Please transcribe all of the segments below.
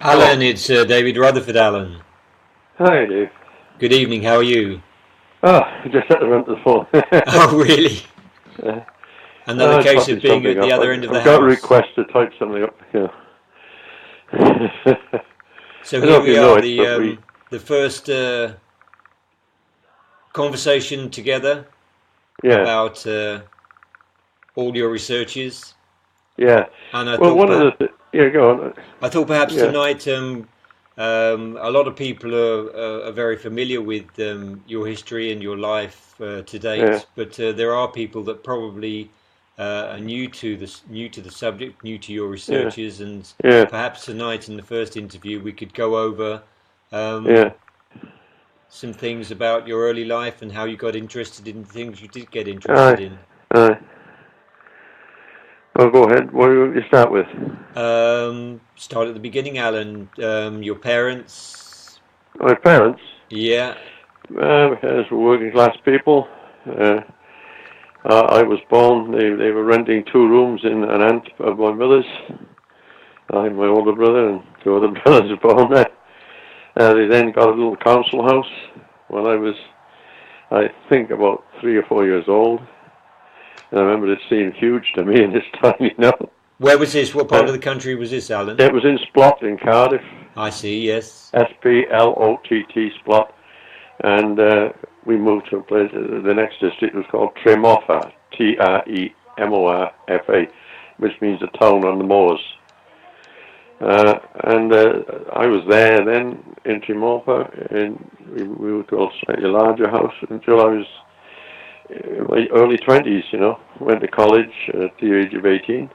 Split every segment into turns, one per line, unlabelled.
Alan, it's David Rutherford, Alan.
Hi, Dave.
Good evening, how are you?
I just had to run to the phone.
Oh, really?
uh,
Another case of
typing
being
something
at the
up.
other end of the
I've got a
house.
request to type something up. I
So
don't know
here
if
we
you
are,
know it, but
the first conversation together
yeah,
about all your researches,
yeah.
and
Well, one of yeah, go on.
I thought perhaps
Yeah,
tonight a lot of people are very familiar with your history and your life to
yeah,
date, but there are people that probably are new to the subject, new to your
yeah,
researches, and
yeah,
perhaps tonight in the first interview we could go over
yeah.
some things about your early life and how you got interested in things you did get interested
Aye,
in.
aye. Well, go ahead. What do you start with?
Start at the beginning, Alan. Your parents,
My parents,
yeah.
as working class people, uh, I was born. They were renting two rooms in an aunt of my mother's. I had my older brother and two other brothers were born there. They then got a little council house when I was, I think, about 3 or 4 years old. And I remember it seemed huge to me in this time,
Where was this? What part
Uh,
of the country was this, Alan?
it was in Splott in Cardiff,
I see, yes.
Splott, and we moved to a place. The next district was called Tremorfa, Tremorfa, which means a town on the moors. And I was there then in Tremorfa, and we moved to a slightly larger house until I was in my early 20s, Went to college at the age of 18.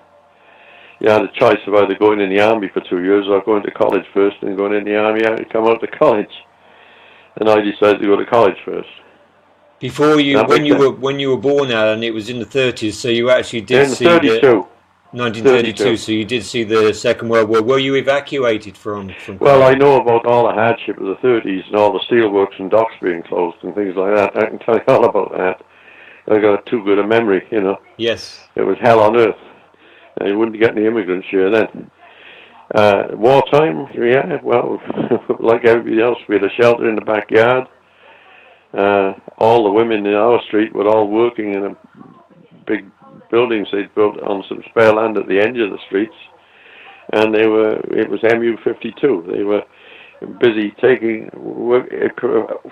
You had a choice of either going in the army for 2 years or going to college first and going in the army and come out to college. And I decided to go to college first.
Before you,
That makes sense.
when you were born, Alan, it was in the 30s, so you actually did
In
see the
32,
1932,
32.
so you did see the Second World War. Were you evacuated from
Well, I
Cardiff?
know about all the hardship of the 30s and all the steelworks and docks being closed and things like that. I can tell you all about that. I got too good a memory.
Yes.
It was hell on earth. You wouldn't get any immigrants here then. Wartime, yeah, well, like everybody else, we had a shelter in the backyard. All the women in our street were all working in a big buildings they'd built on some spare land at the end of the streets. And it was MU-52. They were busy taking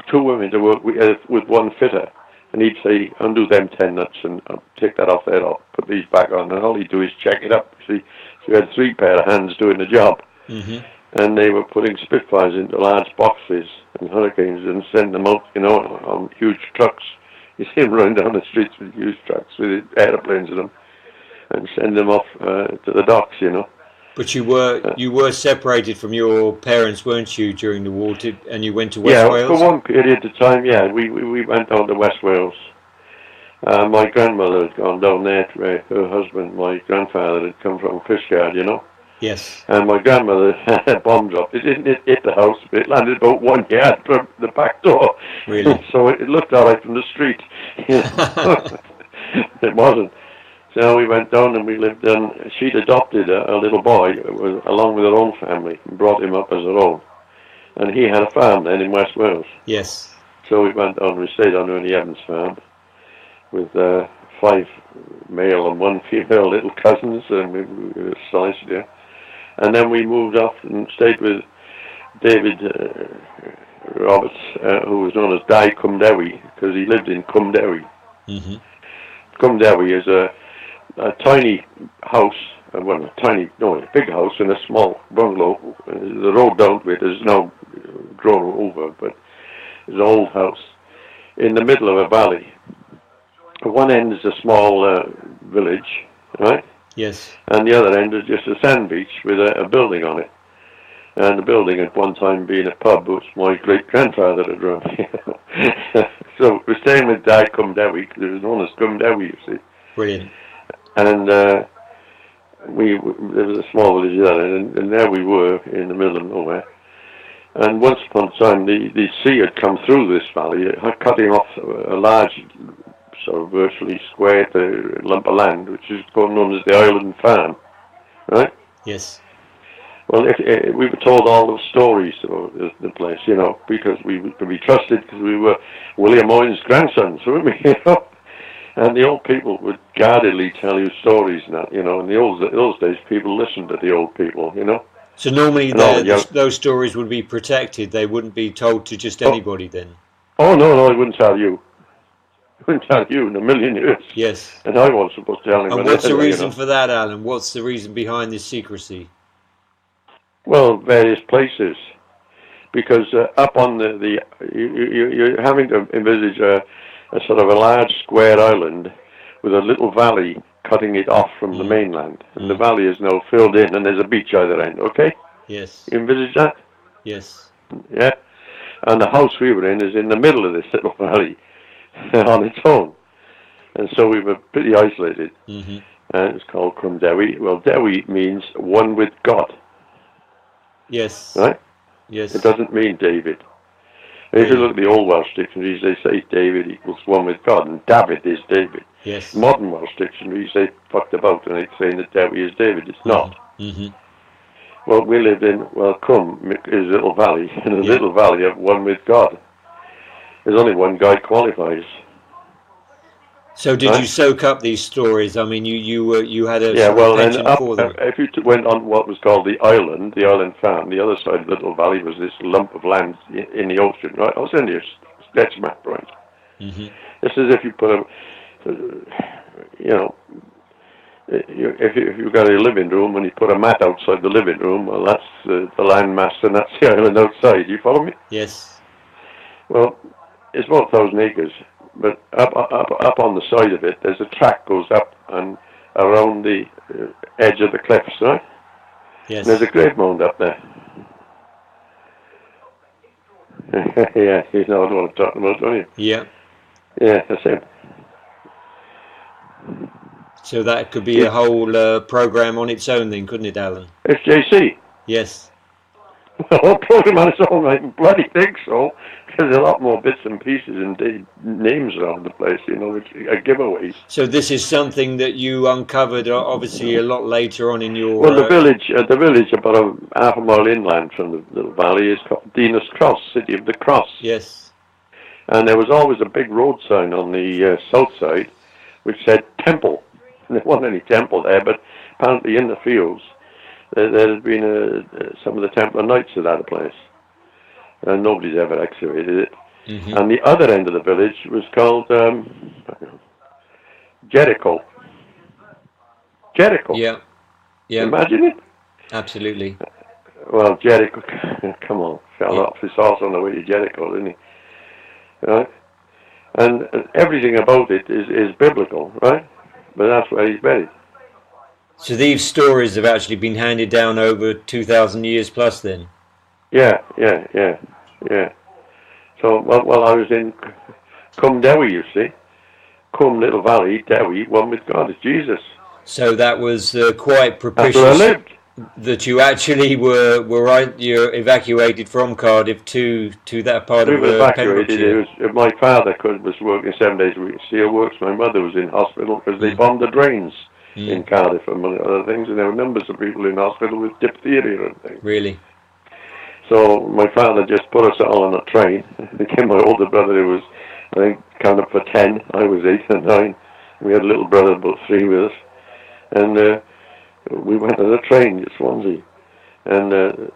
two women to work with one fitter. And he'd say, undo them 10 nuts and take that off there, I'll put these back on. And all he'd do is check it up. See, so you had three pair of hands doing the job.
Hmm.
And they were putting Spitfires into large boxes and Hurricanes and send them out, on huge trucks. You see them running down the streets with huge trucks with airplanes in them and send them off to the docks.
But
Uh,
you were separated from your parents, weren't you, during the war? And you went to West
yeah, for
Wales?
one period of time, yeah, we went down to West Wales. My grandmother had gone down there. Her husband, my grandfather, had come from Fishguard.
Yes.
And my grandmother had a bomb drop. It didn't hit the house, but it landed about 1 yard from the back door.
Really?
So it looked all right from the street. It wasn't. So we went down and we lived in. She'd adopted a little boy along with her own family and brought him up as her own. And he had a farm then in West Wales.
Yes.
So we went down and we stayed on Ernie Evans' farm with 5 male and 1 female little cousins, and we were nice there. And then we moved off and stayed with David Roberts, who was known as Dai Cumdewi, because he lived in Cumdewi.
Hmm.
Cumdewi is a tiny house, well, a big house in a small bungalow. The road down to it is now grown over, but it's an old house in the middle of a valley. At one end is a small village, right?
Yes.
And the other end is just a sand beach with a building on it. And the building at one time being a pub, which my great-grandfather had run. So we're staying with Dad Cumdewi, because it was known as Cumdewi, you see.
Brilliant.
And there was a small village there, and there we were in the middle of nowhere. And once upon a time, the sea had come through this valley, cutting off a large, sort of virtually square lump of land, which is known as the Island Farm, right?
Yes.
Well, if we were told all those stories about the place, you know, because we could be trusted because we were William Owen's grandsons, weren't we? You know, and the old people would guardedly tell you stories. Now, you know, in those days, people listened to the old people, you know.
So normally
And all the young,
those stories would be protected. They wouldn't be told to just
oh,
anybody then.
oh no, I wouldn't tell you. I wouldn't tell you in a million years.
Yes.
And I wasn't supposed to tell him.
And what's the
You
reason
know.
for that, Alan? What's the reason behind this secrecy?
Well, various places. Because up on you're having to envisage a sort of a large square island with a little valley cutting it off from the mainland. And the valley is now filled in and there's a beach either end, okay?
Yes.
You envisage that?
Yes.
Yeah. And the house we were in is in the middle of this little valley on its own. And so we were pretty isolated.
Mm-hmm.
And it's called Cwm Dewi. Well, Dewi means one with God.
Yes.
Right?
Yes.
It doesn't mean David. If you look at the old Welsh dictionaries, they say David equals one with God, and David is David.
Yes.
Modern Welsh dictionaries, they fucked about and they're saying that Dewi is David. It's not.
Mm-hmm.
Well, we lived in, Cwm is a little valley, in a little valley of one with God. There's only one guy qualifies.
So did you soak up these stories? I mean, you had a
and up,
for them.
if you went on what was called the island farm, the other side of the little valley was this lump of land in the ocean, right? I'll send you a sketch map, right?
Mm-hmm.
It's as if you put a, you know, if you've got a living room and you put a mat outside the living room, well, that's the land mass and that's the island outside. You follow me?
Yes.
Well, it's about 1,000 acres. But up on the side of it, there's a track goes up and around the edge of the cliffs, right?
Yes.
And there's a grave mound up there. Yeah, you know what I'm talking about, don't you?
Yeah.
Yeah, that's him.
So that could be a whole program on its own, then, couldn't it, Alan?
It's JC.
Yes.
The whole program on its own, I bloody think so. Because there's a lot more bits and pieces and names around the place, you know, which are giveaways.
So this is something that you uncovered, obviously, a lot later on in your...
Well, the village about a half a mile inland from the little valley is called Dinas Cross, City of the Cross.
Yes.
And there was always a big road sign on the south side which said temple. And there wasn't any temple there, but apparently in the fields there had been some of the Templar Knights at that place. And nobody's ever excavated it. Mm-hmm. And the other end of the village was called Jericho. Jericho.
Yeah. Yeah.
Imagine it.
Absolutely.
Well, Jericho, come on, fell off his horse on the way to Jericho, didn't he? Right? And everything about it is biblical, right? But that's where he's buried.
So these stories have actually been handed down over 2,000 years plus then?
Yeah. So, well, I was in Cwm Dewi, you see. Cwm Little Valley, Dewi, one with God, is Jesus.
So that was quite propitious.
That's where I lived.
That you actually you're evacuated from Cardiff to that part of
evacuated.
Pembrokeshire.
My father was working 7 days a week. Steel works. My mother was in hospital because they bombed the drains in Cardiff, among other things, and there were numbers of people in hospital with diphtheria and things.
Really?
So my father just put us all on a train. Became my older brother, who was, I think, counted for 10. I was 8 and 9. We had a little brother, about 3 with us. And we went on a train to Swansea. And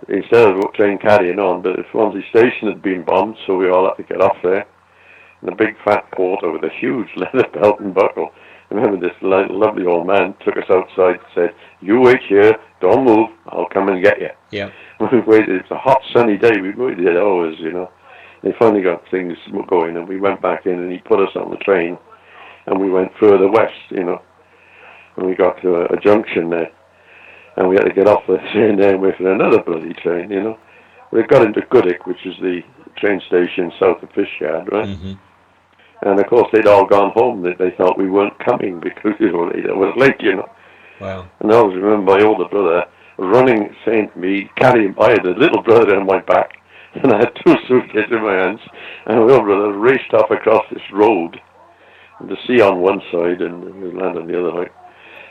instead of the train carrying on, but the Swansea station had been bombed, so we all had to get off there. And a big fat porter with a huge leather belt and buckle. I remember this lovely old man took us outside and said, "You wait here, don't move, I'll come and get you."
Yeah.
We waited, it was a hot sunny day, we waited hours, you know. They finally got things going and we went back in and he put us on the train and we went further west, you know. And we got to a junction there and we had to get off the train there and wait for another bloody train, you know. We got into Goodwick, which is the train station south of Fishguard, right? Mm-hmm. And of course they'd all gone home. They thought we weren't coming because it was late, you know.
Wow.
And I always remember my older brother running, saying to me, carrying, I had a little brother on my back, and I had 2 suitcases in my hands, and my older brother raced off across this road, and the sea on one side and the land on the other side,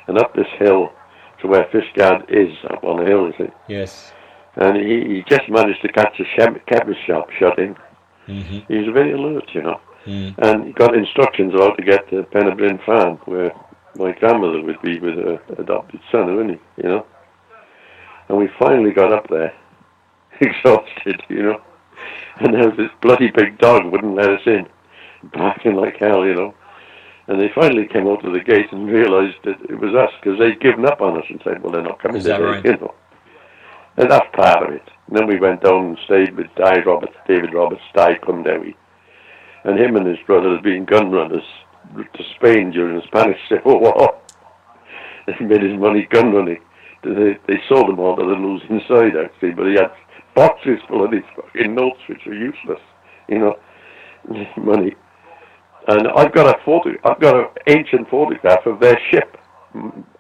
and up this hill to where Fishguard is up on the hill, you see.
Yes.
And he just managed to catch a chemist shop shut in.
Mm-hmm.
He was very alert,
Mm.
and he got instructions on how to get to Penabrin Farm, where my grandmother would be with her adopted son, wouldn't he, And we finally got up there, exhausted, And there was this bloody big dog wouldn't let us in, barking like hell, And they finally came out to the gate and realised that it was us, because they'd given up on us and said, well, they're not coming
Is that
today,
right?
And that's part of it. And then we went down and stayed with David Roberts, Di Cumdewi. And him and his brother had been gun runners to Spain during the Spanish Civil War. They made his money gun running. They sold them all to the losing side, actually, but he had boxes full of these fucking notes which were useless, money. And I've got an ancient photograph of their ship.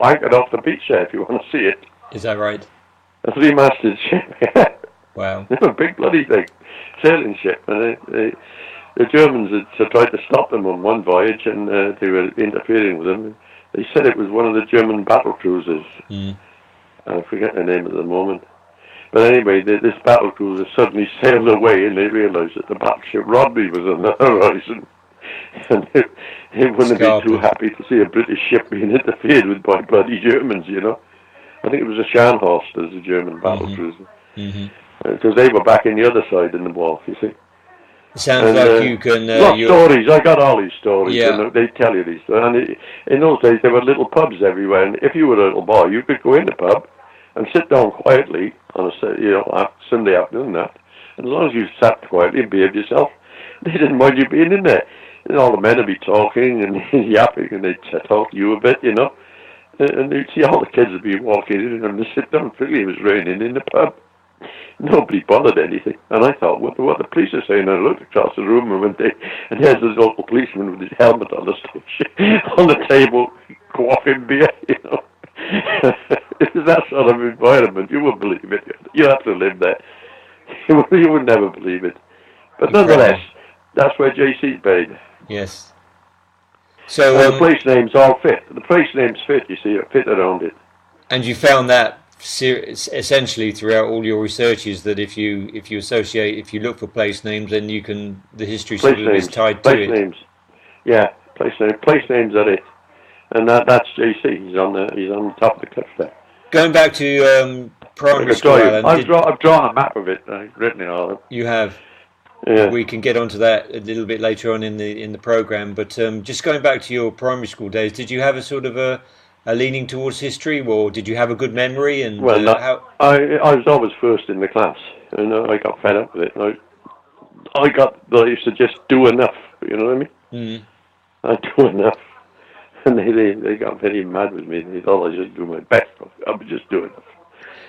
I got off the beach there if you want to see it.
Is that right?
A three-masted ship.
Wow.
A big bloody thing, sailing ship. And the Germans had tried to stop them on one voyage, and they were interfering with them. They said it was one of the German battle cruisers.
Mm.
I forget the name at the moment. But anyway, this battle cruiser suddenly sailed away, and they realised that the battleship Rodney was on the horizon. And they wouldn't have been too happy to see a British ship being interfered with by bloody Germans, I think it was a Scharnhorst as a German battle cruiser. Because they were back in the other side in the war, you see.
It sounds like you can...
stories, I got all these stories,
yeah.
They tell you these stories. And in those days, there were little pubs everywhere, and if you were a little boy, you could go in the pub and sit down quietly on a Sunday afternoon, and as long as you sat quietly and behaved yourself, they didn't mind you being in there. And all the men would be talking and yapping, and they'd talk to you a bit, And you'd see all the kids would be walking in and they'd sit down. Really, it was raining in the pub. Nobody bothered anything. And I thought, what the police are saying? And I looked across the room and there's this local policeman with his helmet on the table, quaffing beer, It was that sort of environment. You wouldn't believe it. You have to live there. You would never believe it. But nonetheless, that's where JC's buried.
Yes. So
the place names all fit. The place names fit, you see, fit around it.
And you found that essentially throughout all your researches that if you look for place names, then the history sort of is tied to it.
Place names. Yeah, place names are it. And that's JC. He's on the top of the cliff there.
Going back to primary school, Alan,
I've drawn a map of it. I've written it all.
You have.
Yeah.
We can get onto that a little bit later on in the program. But just going back to your primary school days, did you have a sort of a leaning towards history, or did you have a good memory? And
I was always first in the class, and I got fed up with it. I used to just do enough. You know what I mean?
Mm.
I do enough, and they got very mad with me. They thought I just do my best. I would just do enough.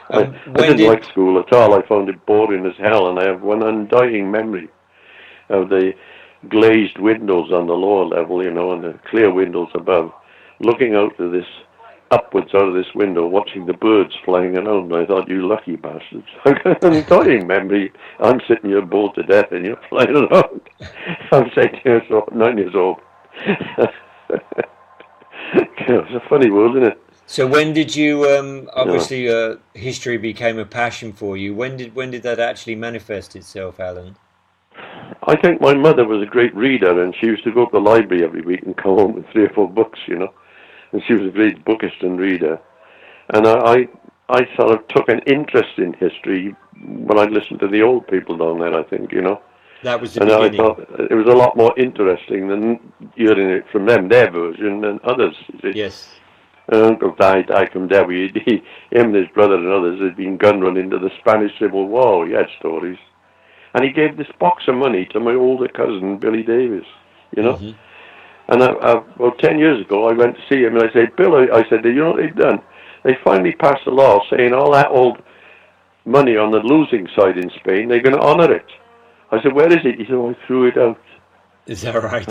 I didn't like school at all. I found it boring as hell, and I have one undying memory of the glazed windows on the lower level, and the clear windows above, looking upwards out of this window, watching the birds flying around. I thought, you lucky bastards. I got an undying memory. I'm sitting here bored to death, and you're flying around. I'm 9 years old. It's a funny world, isn't it?
So when did you obviously history became a passion for you? When did that actually manifest itself, Alan?
I think my mother was a great reader, and she used to go to the library every week and come home with 3 or 4 books, and she was a great bookist and reader. And I sort of took an interest in history when I listened to the old people down there, I think,
That was the beginning.
I thought it was a lot more interesting than hearing it from them, their version, than others, you see.
Yes.
Uncle Di from Derby, him and his brother and others had been gun run into the Spanish Civil War. He had stories. And he gave this box of money to my older cousin, Billy Davis,
Mm-hmm.
And about 10 years ago, I went to see him, and I said, Bill, I said, you know what they've done? They finally passed a law saying all that old money on the losing side in Spain, they're going to honour it. I said, where is it? He said, I threw it out.
Is that right?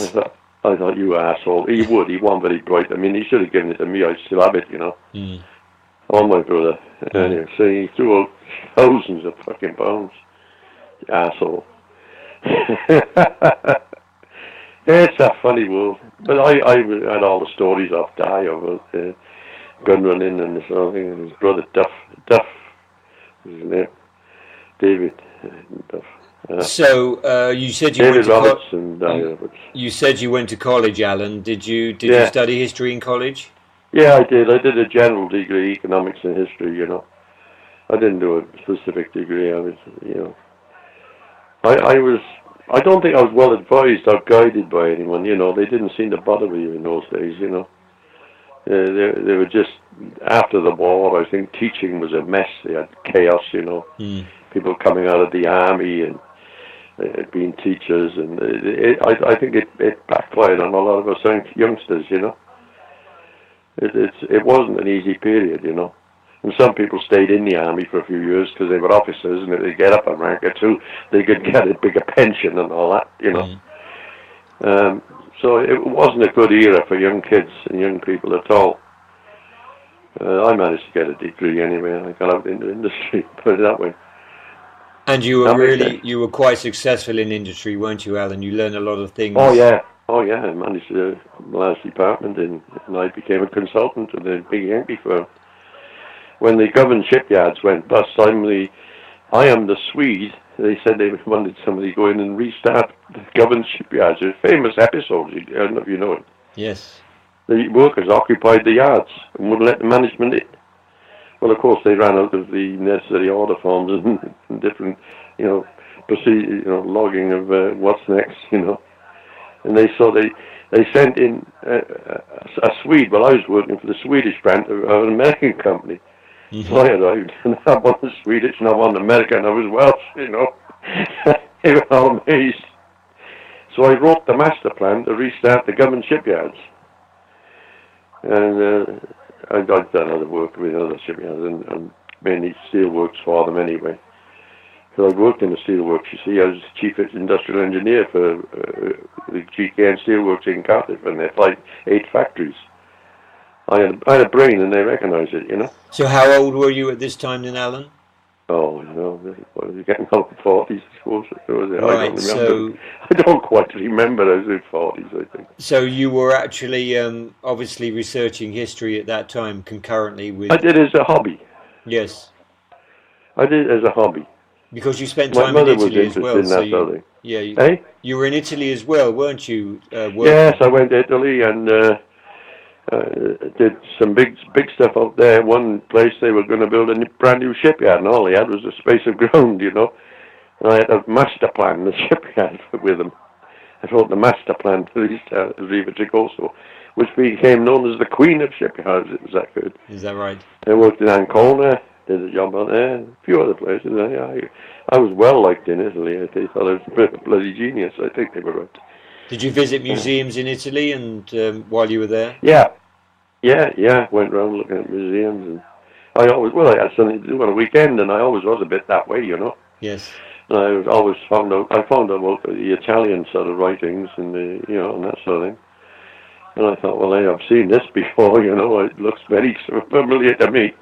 I thought, you asshole. He wasn't very bright. I mean, he should have given it to me. I still have it,
Mm.
Oh, my brother. Anyway, so he threw out thousands of fucking pounds. Asshole. It's a funny world. But I had all the stories off Di about gun running and this sort of thing. And his brother Duff was his name, David Duff.
So you said you went
David
to
Roberts and Di Roberts.
you said you went to college, Alan. Did you
Yeah.
study history in college?
Yeah, I did. I did a general degree, economics and history. I didn't do a specific degree. I was, I was. I don't think I was well advised or guided by anyone. They didn't seem to bother with you in those days. They were just after the war. I think teaching was a mess. They had chaos. People coming out of the army and being teachers, and I think it backfired on a lot of us youngsters. It wasn't an easy period. And some people stayed in the army for a few years because they were officers, and if they get up a rank or two, they could get a bigger pension and all that. So it wasn't a good era for young kids and young people at all. I managed to get a degree anyway, and I got out into industry, put it that way.
And you were quite successful in industry, weren't you, Alan? You learned a lot of things.
Oh yeah. I managed a large department, and I became a consultant at a big Yankee firm. When the Govan shipyards went bust, I am the Swede. They said they wanted somebody to go in and restart the Govan shipyards. It's a famous episode. I don't know if you know it.
Yes.
The workers occupied the yards and wouldn't let the management in. Well, of course, they ran out of the necessary order forms and different, procedure, logging of what's next, And they sent in a Swede. Well, I was working for the Swedish branch of an American company. Mm-hmm. So I arrived, and I wasn't Swedish, and I wasn't American, I was Welsh, They were all amazed. So I wrote the master plan to restart the Govan shipyards. And I've done other work with other shipyards, and mainly steelworks for them anyway. So I worked in the steelworks, you see. I was chief industrial engineer for the GKN Steelworks in Cardiff, and they had 8 factories. I had a brain, and they recognised it,
So how old were you at this time then, Alan?
Oh, I was getting out of the 40s, I suppose.
Right,
I don't quite remember. I was in 40s, I think.
So you were actually obviously researching history at that time concurrently with...
I did as a hobby.
Yes.
I did as a hobby.
Because you spent time in Italy as well.
So
you were in Italy as well, weren't you?
Yes, I went to Italy and did some big stuff out there. One place they were going to build a brand new shipyard, and all they had was a space of ground, And I had a master plan, the shipyard with them. I wrote the master plan to Riva Tricoso, which became known as the Queen of Shipyards. It was that good.
Is that right?
I worked in Ancona, did a job on there, a few other places. I was well liked in Italy. They thought I was a bloody genius. I think they were right.
Did you visit museums in Italy and while you were there?
Yeah. Went around looking at museums, and I had something to do on a weekend, and I always was a bit that way,
Yes.
And I always found out about the Italian sort of writings and and that sort of thing. And I thought, well, I've seen this before, it looks very familiar to me,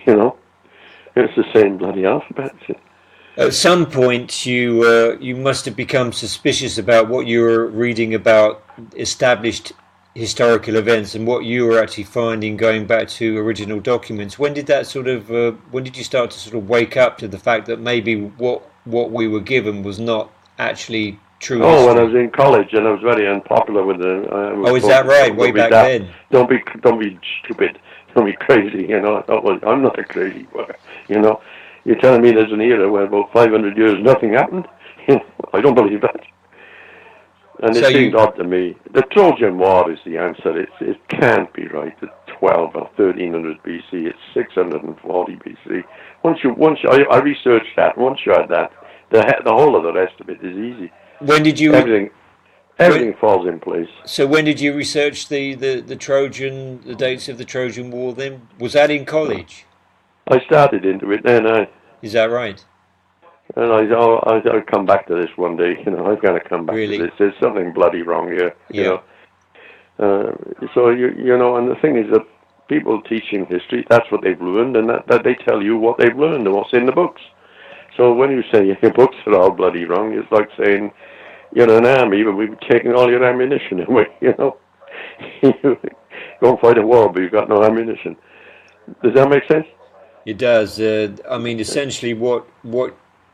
It's the same bloody alphabet.
At some point, you must have become suspicious about what you were reading about established historical events and what you were actually finding going back to original documents. When did that when did you start to sort of wake up to the fact that maybe what we were given was not actually true?
Oh, when I was in college, and I was very unpopular with the.
Is that right? Way back then.
Don't be stupid. Don't be crazy. I thought, well, I'm not a crazy boy. You're telling me there's an era where about 500 years nothing happened? I don't believe that. And it seemed odd to me. The Trojan War is the answer. It can't be right. It's 12 or 1300 BC. It's 640 BC. I researched that. Once you had that, the whole of the rest of it is easy.
When did you?
Everything falls in place.
So when did you research the dates of the Trojan War? Then was that in college?
I started into it then.
Is that right?
And I'll come back to this one day. I've got to come back to this. There's something bloody wrong here. So and the thing is that people teaching history, that's what they've learned, and that they tell you what they've learned and what's in the books. So when you say your books are all bloody wrong, it's like saying you're an army, but we've taken all your ammunition away. You go and fight a war, but you've got no ammunition. Does that make sense?
It does. I mean, essentially, what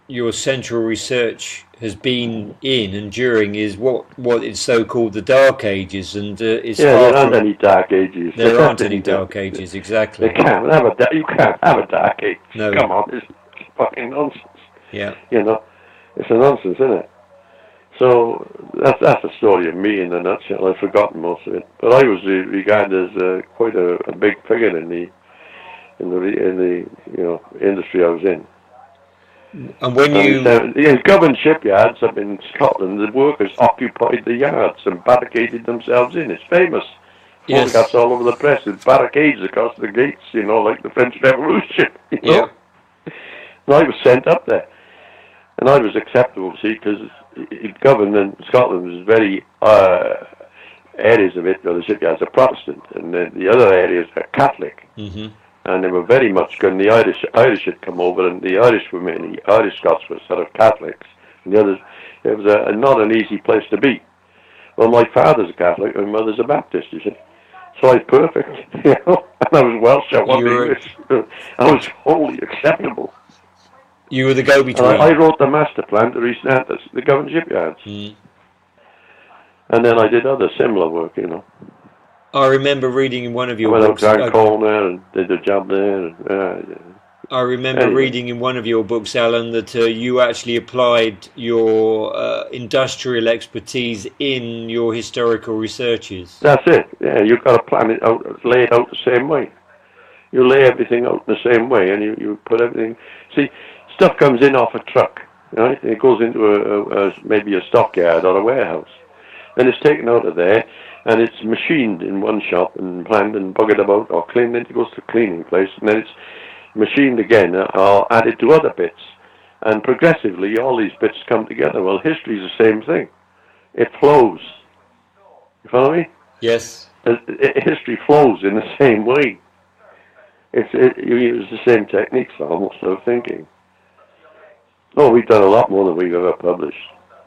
your central research has been in and during is what is so called the Dark Ages, and it's
Yeah,
far
there aren't
from.
any dark ages.
There aren't any Dark Ages,
They
exactly.
can't have you can't have a dark age.
No.
Come on, it's fucking nonsense.
Yeah.
You know, it's a nonsense, isn't it? So that's the story of me in a nutshell. I've forgotten most of it, but I was regarded as quite a big figure in the industry I was in.
And when
And
you.
in government shipyards up in Scotland, the workers occupied the yards and barricaded themselves in. It's famous.
Yes.
Photographs all over the press with barricades across the gates, like the French Revolution.
Yeah.
And I was sent up there. And I was acceptable, see, because government in Scotland was very, areas of it, the shipyards are Protestant, and the other areas are Catholic.
Mm-hmm.
And they were very much good. And the Irish had come over, and the Irish women, the Irish Scots were sort of Catholics, and the others, it was not an easy place to be. Well, my father's a Catholic, and my mother's a Baptist, you see. So I was perfect, and I was Welsh, I wasn't English. I was wholly acceptable.
You were the go-between.
I wrote the master plan to restart the government shipyards.
Mm.
And then I did other similar work,
I remember reading in one of your
books.
books.
I went out Corner and did the job there. And,
I remember reading in one of your books, Alan, that you actually applied your industrial expertise in your historical researches.
That's it. Yeah, you've got to plan it out, lay it out the same way. You lay everything out in the same way, and you put everything. See, stuff comes in off a truck, right? It goes into maybe a stockyard or a warehouse. Then it's taken out of there, and it's machined in one shop and planned and buggered about or cleaned. Then it goes to a cleaning place, and then it's machined again or added to other bits. And progressively, all these bits come together. Well, history is the same thing. It flows. You follow me?
Yes.
History flows in the same way. You use the same techniques almost of thinking. Oh, we've done a lot more than we've ever published.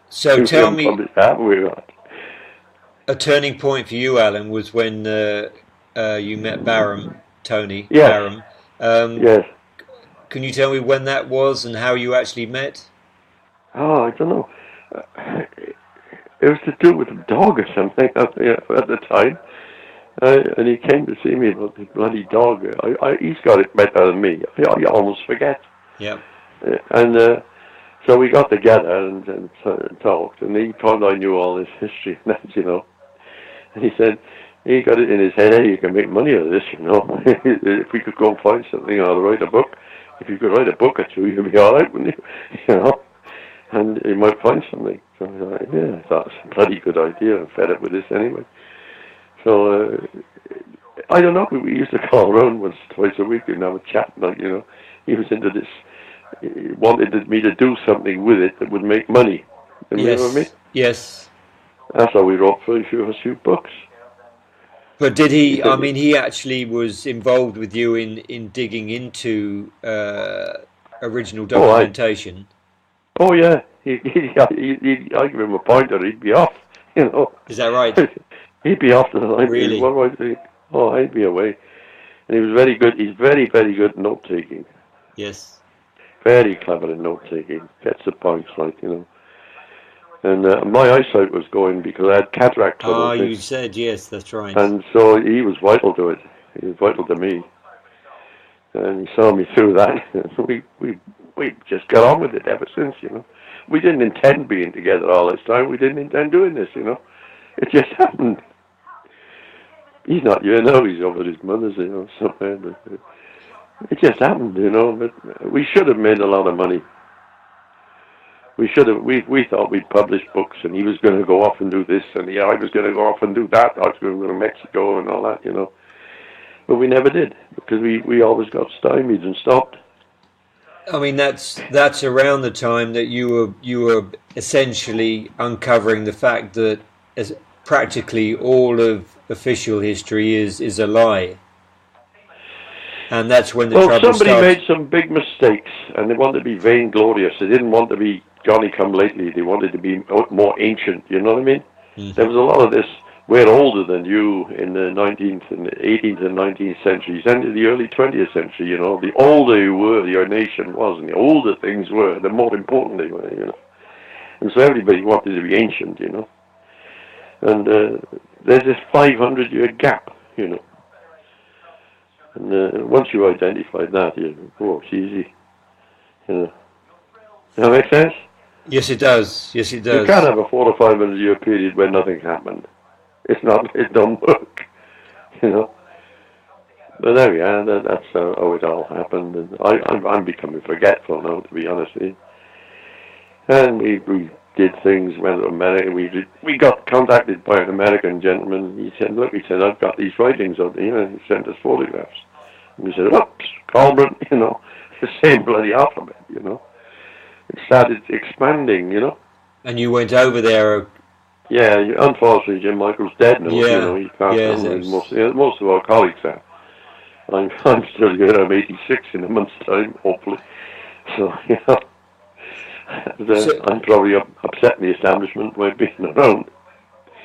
So tell me,
we
a turning point for you, Alan, was when you met Barham, Tony
Yes.
Barham.
Yes.
Can you tell me when that was and how you actually met?
Oh, I don't know. It was to do with a dog or something at the time. And he came to see me about the bloody dog. He's got it better than me. I almost forget.
Yeah.
And so we got together and talked, and he thought I knew all this history and that, And he said, he got it in his head, hey, you can make money out of this, If we could go and find something or write a book, if you could write a book or two, you'd be all right, wouldn't you? And you might find something. So I was like, yeah, I thought it was a bloody good idea. I'm fed up with this anyway. So, I don't know, we used to call around once, twice a week and have a chat, he was into this, he wanted me to do something with it that would make money. You know what I mean?
Yes.
That's how we wrote for a few books.
But did he, I mean, he actually was involved with you in digging into original documentation?
Oh, yeah. I give him a pointer, he'd be off,
Is that right?
He'd be off to the line.
Really?
What do I think? Oh, I'd be away. And he was very good. He's very, very good at note-taking.
Yes.
Very clever in note-taking. Gets the points right, And my eyesight was going because I had cataract trouble.
Ah, you said, yes, that's right.
And so he was vital to it. He was vital to me. And he saw me through that. we just got on with it ever since, We didn't intend being together all this time. We didn't intend doing this, It just happened. He's not here now. He's over at his mother's, somewhere. But it just happened, But we should have made a lot of money. We should have. We thought we'd publish books, and he was going to go off and do this, and I was going to go off and do that. I was going to go to Mexico and all that, But we never did because we always got stymied and stopped.
I mean, that's around the time that you were essentially uncovering the fact that practically all of official history is a lie, and that's when the trouble starts.
Somebody made some big mistakes, and they wanted to be vainglorious. They didn't want to be Johnny come lately. They wanted to be more ancient. You know what I mean?
Mm-hmm.
There was a lot of this we're older than you in the 19th and 18th and 19th centuries and in the early 20th century, you know. The older you were, your nation was, and the older things were, the more important they were, you know. And so everybody wanted to be ancient, you know. And there's this 500-year gap, you know. And once you identify that, it's easy, you know. Does that make sense?
Yes, it does. Yes, it does.
You can't have a 400 or 500 year period where nothing happened. It don't work, you know. But there we are. That's how it all happened. And I'm becoming forgetful now, to be honest with you. And we did things. Went to America. We got contacted by an American gentleman. He said, "Look," he said, "I've got these writings of you know." He sent us photographs. And we said, "Oops, Colburn," you know, the same bloody alphabet, you know. It started expanding, you know.
And you went over there.
Yeah, unfortunately, Jim Michael's dead now.
Yeah.
You know, he passed
Yes,
on. Most of our colleagues are. I'm still here. I'm 86 in a month's time, hopefully. So, you know, I'm probably upsetting the establishment by being around.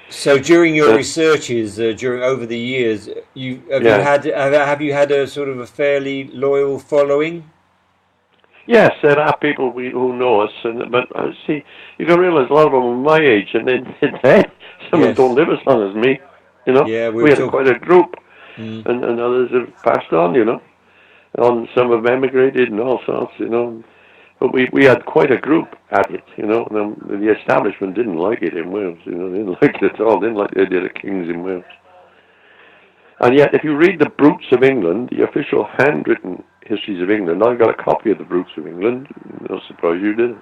So during your researches, over the years, have you had a sort of a fairly loyal following?
Yes, there are people who know us, but see, you can realize a lot of them are my age, and they're dead. Some of them don't live as long as me, you know.
Yeah,
we had quite a group, and others have passed on, you know. Some have emigrated and all sorts, you know. But we had quite a group at it, you know. And the establishment didn't like it in Wales, you know. They didn't like it at all. They didn't like the idea of kings in Wales. And yet, if you read the Brutes of England, the official handwritten histories of England, I've got a copy of the Brutes of England. No surprise you did.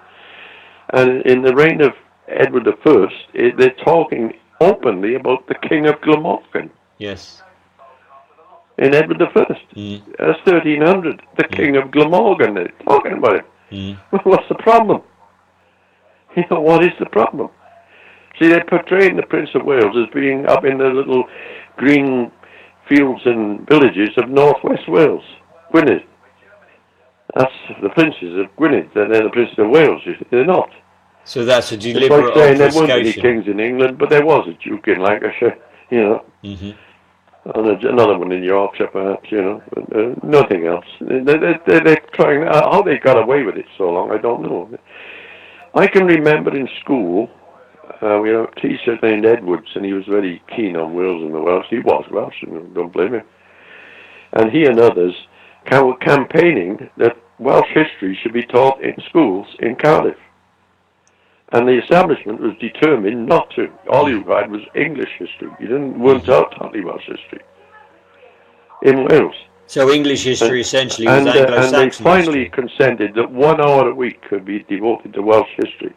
And in the reign of Edward I, they're talking openly about the King of Glamorgan.
Yes.
In Edward I. That's 1300. The King of Glamorgan. They're talking about it. Well, what's the problem? You know, what is the problem? See, they're portraying the Prince of Wales as being up in the little green fields and villages of northwest Wales, Gwynedd. That's the princes of Gwynedd, and they're the princes of Wales. They're not.
So that's a deliberate
it's like saying there weren't any kings in England, but there was a duke in Lancashire, you know, and another one in Yorkshire, perhaps, you know, but nothing else. They're trying. How they got away with it so long, I don't know. I can remember in school. We had a teacher named Edwards, and he was very keen on Wales and the Welsh. He was Welsh, and don't blame him. And he and others were campaigning that Welsh history should be taught in schools in Cardiff. And the establishment was determined not to. All you had was English history. You weren't taught totally Welsh history in Wales.
So English history essentially was Anglo-Saxon.
And they finally consented that 1 hour a week could be devoted to Welsh history.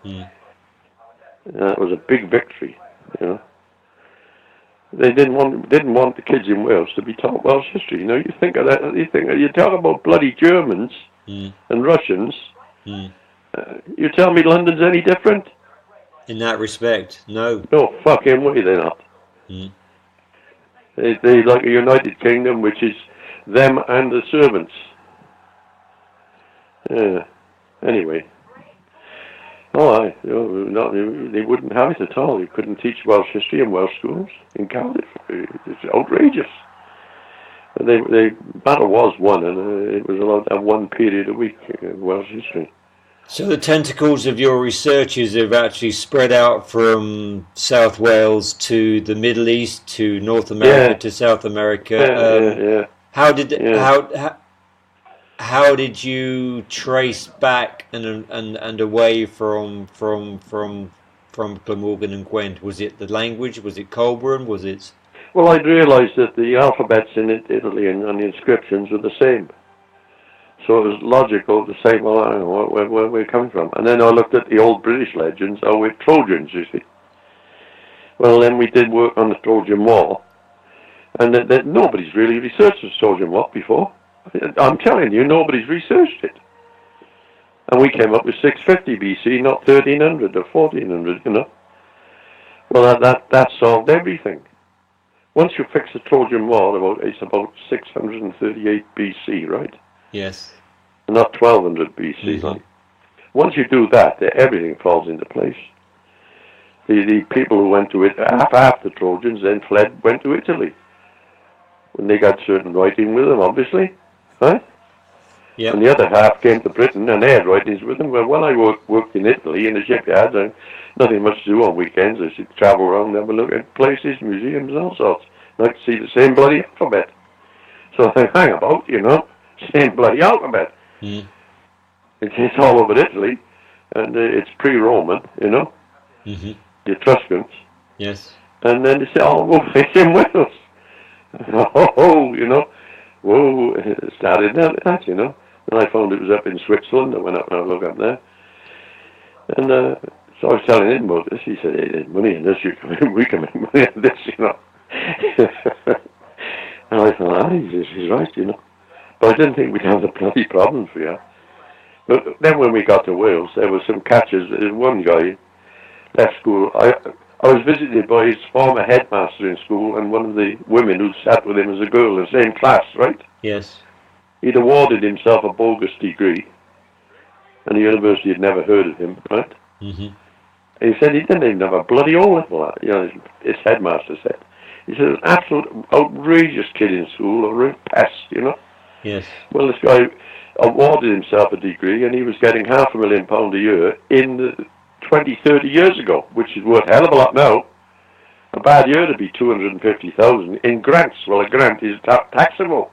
It was a big victory, you know. They didn't want the kids in Wales to be taught Welsh history. You know, you think of that. You talk about bloody Germans and Russians. You tell me London's any different?
In that respect, no.
No fucking way they're not. They like a United Kingdom, which is them and the servants. Anyway. Oh, they wouldn't have it at all. You couldn't teach Welsh history in Welsh schools in Cardiff. It's outrageous. The battle was won, and it was allowed to have 1 period a week in Welsh history.
So the tentacles of your researches have actually spread out from South Wales to the Middle East, to North America, to South America. How did you trace back and away from Glamorgan and Gwent? Was it the language? Was it Colburn? Was it?
Well, I'd realised that the alphabets in Italy and the inscriptions were the same. So it was logical to say, well, I don't know where we come from. And then I looked at the old British legends. Oh, we're Trojans, you see. Well, then we did work on the Trojan War. And nobody's really researched the Trojan War before. I'm telling you, nobody's researched it. And we came up with 650 BC, not 1300 or 1400, you know. Well, that solved everything. Once you fix the Trojan War, it's about 638 BC, right?
Yes.
Not 1200 BC. Like. Once you do that, everything falls into place. The people who went to it, half the Trojans then went to Italy when they got certain writing with them, obviously, right?
Yeah.
And the other half came to Britain and they had writings with them. Well, when I worked in Italy in the shipyards, I nothing much to do on weekends. I used to travel around and have a look at places, museums, and all sorts. And I could see the same bloody alphabet. So I hang about, same bloody alphabet.
Mm.
It's all over Italy, and it's pre-Roman,
Mm-hmm.
the Etruscans.
Yes.
And then they say, it's in Wales. Whoa, it started that, And I found it was up in Switzerland. I went up and had a look up there. And so I was telling him about this. He said, hey, there's money in this. We can make money in this, And I thought, he's right, But I didn't think we'd have the bloody problems we have. But then when we got to Wales, there were some catches. One guy left school. I was visited by his former headmaster in school and one of the women who sat with him as a girl in the same class, right?
Yes.
He'd awarded himself a bogus degree, and the university had never heard of him, right?
Mm-hmm.
And he said he didn't even have a bloody O-level, his headmaster said. He said, an absolute outrageous kid in school, a real pest,
Yes.
Well, this guy awarded himself a degree, and he was getting £500,000 a year in 20, 30 years ago, which is worth a hell of a lot now. A bad year to be 250,000 in grants. Well, a grant is taxable.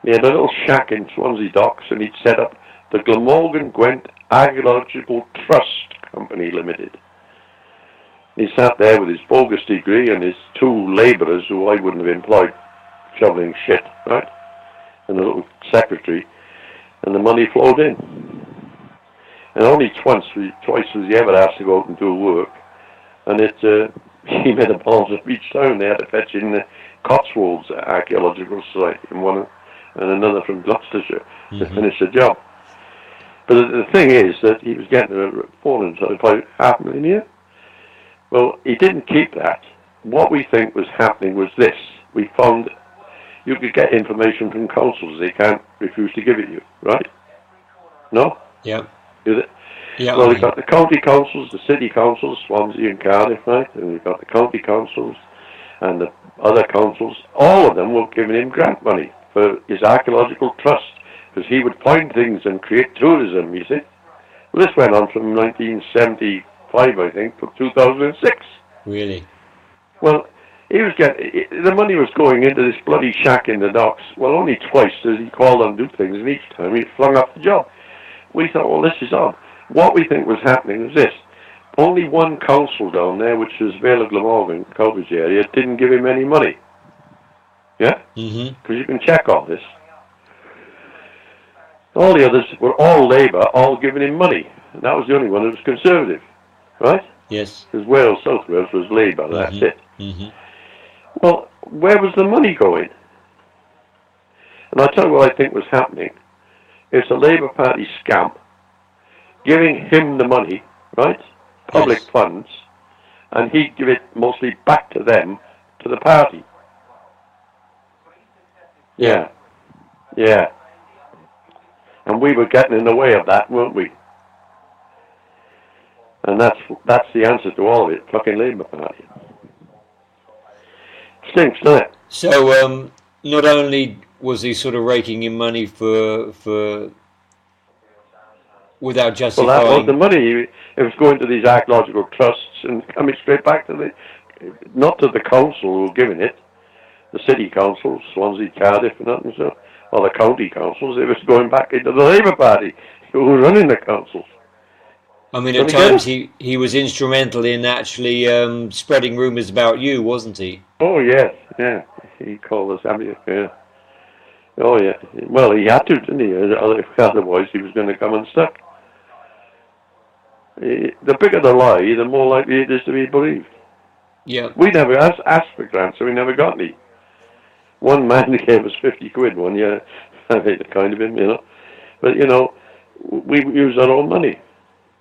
He had a little shack in Swansea Docks, and he'd set up the Glamorgan Gwent Archaeological Trust Company Limited. He sat there with his bogus degree and his two labourers, who I wouldn't have employed, shoveling shit, right? And a little secretary, and the money flowed in. And only twice was he ever asked to go out and do work, and he made a balls of each time. They had to fetch in the Cotswolds Archaeological Society and another from Gloucestershire to finish the job. But the thing is that he was getting a about £500,000 a year. Well, he didn't keep that. What we think was happening was this. We found you could get information from councils. They can't refuse to give it you, right? No?
Yeah.
Is it?
Yeah.
Well, we've got the county councils, the city councils, Swansea and Cardiff, right? And we've got the county councils and the other councils. All of them were giving him grant money for his archaeological trust, because he would find things and create tourism, you see. Well, this went on from 1975, I think, to 2006.
Really?
Well, he was the money was going into this bloody shack in the docks. Well, only twice does he call on do things, and each time he flung up the job. We thought, well, this is odd. What we think was happening was this. Only one council down there, which was Vale of Glamorgan, Cowbridge area, didn't give him any money. Yeah?
Mm-hmm.
Because you can check all this. All the others were all Labour, all giving him money. And that was the only one that was Conservative. Right?
Yes.
Because Wales, South Wales was Labour, that's it.
Mm-hmm.
Well, where was the money going? And I'll tell you what I think was happening. It's a Labour Party scam, giving him the money, right? Public funds, and he'd give it mostly back to them, to the party. Yeah. Yeah. And we were getting in the way of that, weren't we? And that's the answer to all of it, fucking Labour Party. Stinks, doesn't it?
So, not only was he sort of raking in money for without justifying...
Well, that was the money. It was going to these archaeological trusts and coming straight back to not to the council who were giving it, the city councils, Swansea, Cardiff, and nothing so, or the county councils. It was going back into the Labour Party who were running the councils.
I mean, at times he was instrumental in actually spreading rumours about you, wasn't he?
Oh, yes, yeah. He called us, yeah. Oh, yeah. Well, he had to, didn't he? Otherwise, he was going to come unstuck. The bigger the lie, the more likely it is to be believed.
Yeah.
We never asked for grants, so we never got any. One man gave us 50 quid one year. I hate the kind of him, But, we used our own money.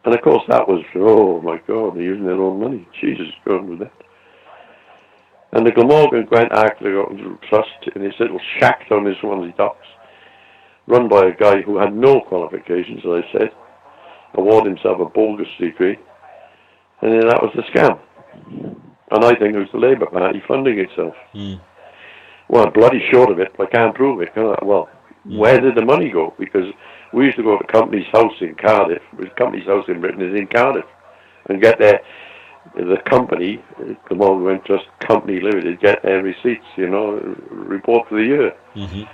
And, of course, that was, oh, my God, they're using their own money. Jesus, going with that. And the Glamorgan Gwent Archaeological Trust in his little shack down in Swansea Docks, run by a guy who had no qualifications, as I said, awarded himself a bogus degree, And then that was the scam. And I think it was the Labour Party funding itself.
Mm.
Well, I'm bloody short of it, but I can't prove it. Well, where did the money go? Because we used to go to Company's House in Cardiff. Company's House in Britain is in Cardiff. And get the company, the Mulgrave Trust Company Limited, get their receipts, report for the year.
Mm-hmm.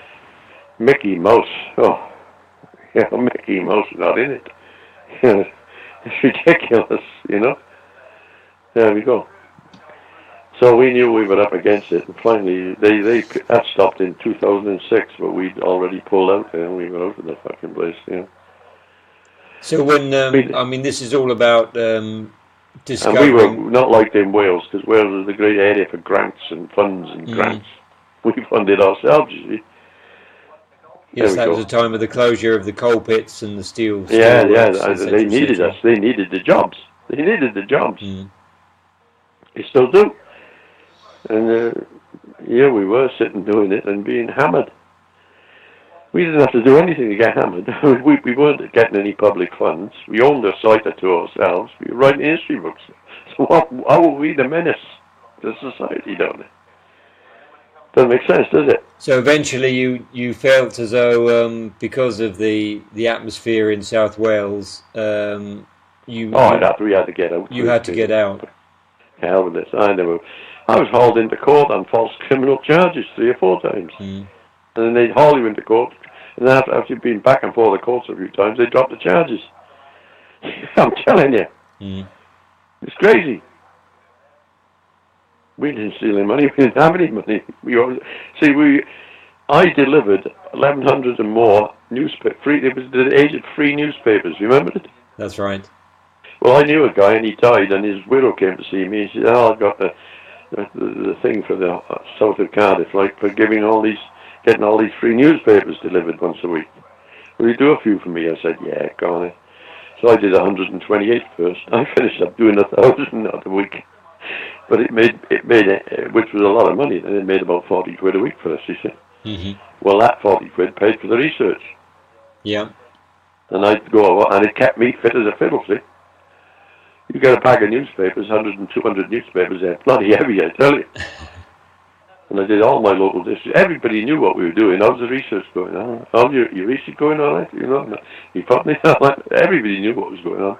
Mickey Mouse. Oh, yeah, Mickey Mouse is not in it. It's ridiculous, There we go. So we knew we were up against it, and finally that stopped in 2006, but we'd already pulled out and we were out of the fucking place,
So when this is all about discovering.
And we were not like in Wales, because Wales is a great area for grants and funds and grants. We funded ourselves, you see.
Yes, that was the time of the closure of the coal pits and the steel.
Yeah. They needed us. They needed the jobs. Mm. They still do. And we were sitting doing it and being hammered. We didn't have to do anything to get hammered. we weren't getting any public funds. We owned a site or two ourselves. We were writing history books. So how were we the menace to society down there? Doesn't make sense, does it?
So eventually you felt as though because of the atmosphere in South Wales, we had to get out. You had to get out.
Hell with this. I was hauled into court on false criminal charges 3 or 4 times. And then they'd haul you into court, and then after you've been back and forth the courts a few times, they drop the charges. I'm telling you. It's crazy. We didn't steal any money. We didn't have any money. I delivered 1,100 and more newspapers. It was the age of free newspapers. You remember it?
That's right.
Well, I knew a guy, and he died, and his widow came to see me. He said, "Oh, I've got the thing for the south of Cardiff, like for getting all these free newspapers delivered once a week. Will you do a few for me?" I said, "Yeah, go on." So I did 128 first. I finished up doing 1,000 a week, but it made which was a lot of money. And it made about 40 quid a week for us. You see.
Mm-hmm.
Well, that 40 quid paid for the research.
Yeah.
And I'd go, and it kept me fit as a fiddle. See. You get a bag of newspapers, 100 and 200 newspapers, they're bloody heavy, I tell you. And I did all my local districts. Everybody knew what we were doing. How's the research going on? How's your research going on? You probably everybody knew what was going on.